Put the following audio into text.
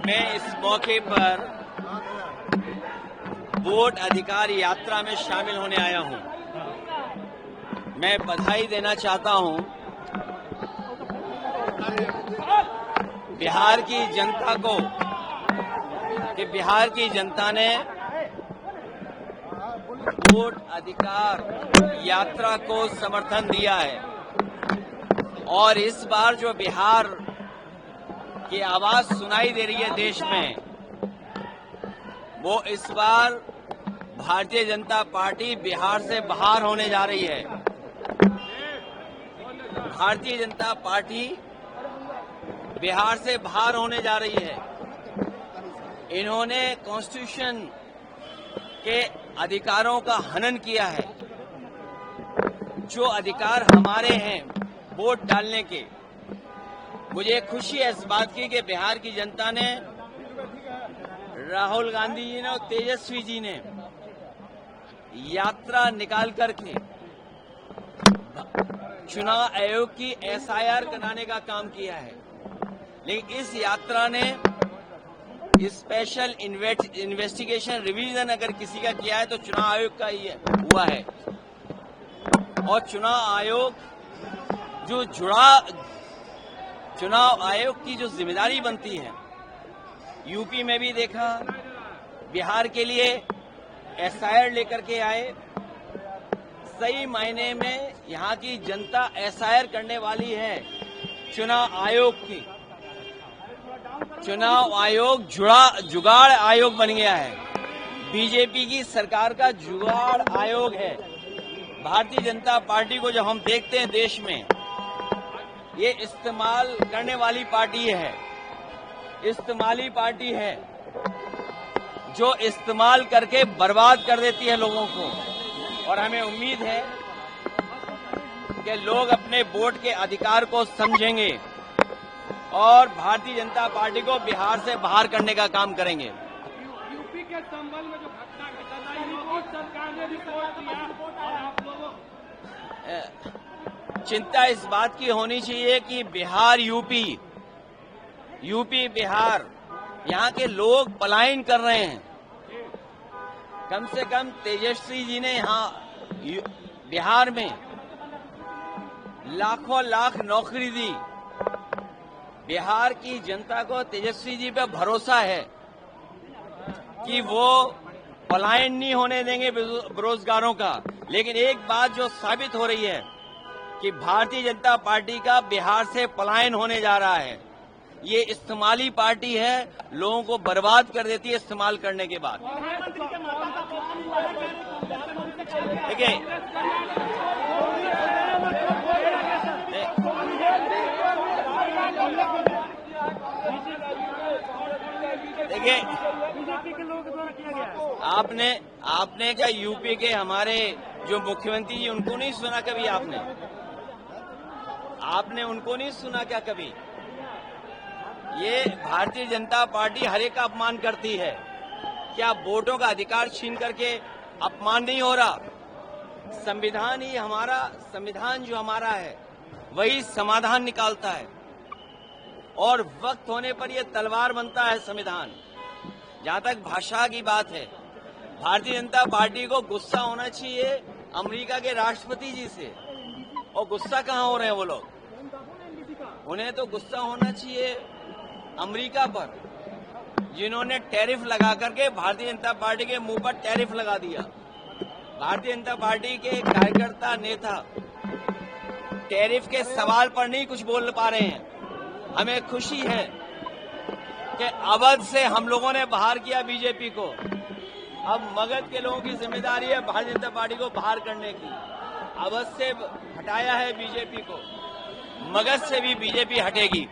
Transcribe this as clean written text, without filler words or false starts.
मैं इस मौके पर वोट अधिकार यात्रा में शामिल होने आया हूं। मैं बधाई देना चाहता हूं बिहार की जनता को कि बिहार की जनता ने वोट अधिकार यात्रा को समर्थन दिया है और इस बार जो बिहार की आवाज सुनाई दे रही है देश में, वो इस बार भारतीय जनता पार्टी बिहार से बाहर होने जा रही है। भारतीय जनता पार्टी बिहार से बाहर होने जा रही है। इन्होंने कॉन्स्टिट्यूशन के अधिकारों का हनन किया है। जो अधिकार हमारे हैं वोट डालने के, मुझे खुशी है इस बात की कि बिहार की जनता ने, राहुल गांधी जी ने और तेजस्वी जी ने यात्रा निकाल करके चुनाव आयोग की एसआईआर कराने का काम किया है। लेकिन इस यात्रा ने स्पेशल इन्वेस्टिगेशन रिवीजन अगर किसी का किया है तो चुनाव आयोग का ही हुआ है। और चुनाव आयोग की जो जिम्मेदारी बनती है, यूपी में भी देखा, बिहार के लिए एसआईआर लेकर के आए। सही मायने में यहाँ की जनता एसआईआर करने वाली है चुनाव आयोग की। चुनाव आयोग जुगाड़ आयोग बन गया है। बीजेपी की सरकार का जुगाड़ आयोग है। भारतीय जनता पार्टी को जब हम देखते हैं देश में, ये इस्तेमाल करने वाली पार्टी है, इस्तेमाली पार्टी है जो इस्तेमाल करके बर्बाद कर देती है लोगों को। और हमें उम्मीद है कि लोग अपने वोट के अधिकार को समझेंगे और भारतीय जनता पार्टी को बिहार से बाहर करने का काम करेंगे। यूपी के संबल में जो घटना घटी, सरकार ने रिपोर्ट दिया और आप लोगों, चिंता इस बात की होनी चाहिए कि बिहार यूपी बिहार, यहाँ के लोग पलायन कर रहे हैं। कम से कम तेजस्वी जी ने यहाँ बिहार में लाखों लाख नौकरी दी। बिहार की जनता को तेजस्वी जी पे भरोसा है कि वो पलायन नहीं होने देंगे बेरोजगारों का। लेकिन एक बात जो साबित हो रही है कि भारतीय जनता पार्टी का बिहार से पलायन होने जा रहा है। ये इस्तेमाली पार्टी है, लोगों को बर्बाद कर देती है इस्तेमाल करने के बाद। देखिए, आपने क्या यूपी के हमारे जो मुख्यमंत्री जी, उनको नहीं सुना कभी? आपने उनको नहीं सुना क्या कभी? ये भारतीय जनता पार्टी हर एक का अपमान करती है। क्या वोटों का अधिकार छीन करके अपमान नहीं हो रहा? संविधान जो हमारा है वही समाधान निकालता है और वक्त होने पर यह तलवार बनता है संविधान। जहां तक भाषा की बात है, भारतीय जनता पार्टी को गुस्सा होना चाहिए अमेरिका के राष्ट्रपति जी से। और गुस्सा कहां हो रहे हैं वो लोग? उन्हें तो गुस्सा होना चाहिए अमेरिका पर, जिन्होंने टैरिफ लगा करके भारतीय जनता पार्टी के मुंह पर टैरिफ लगा दिया। भारतीय जनता पार्टी के कार्यकर्ता नेता टैरिफ के सवाल पर नहीं कुछ बोल पा रहे हैं। हमें खुशी है कि अवध से हम लोगों ने बाहर किया बीजेपी को। अब मगध के लोगों की जिम्मेदारी है भारतीय जनता पार्टी को बाहर करने की। अवध से हटाया है बीजेपी को, मगध से भी बीजेपी हटेगी।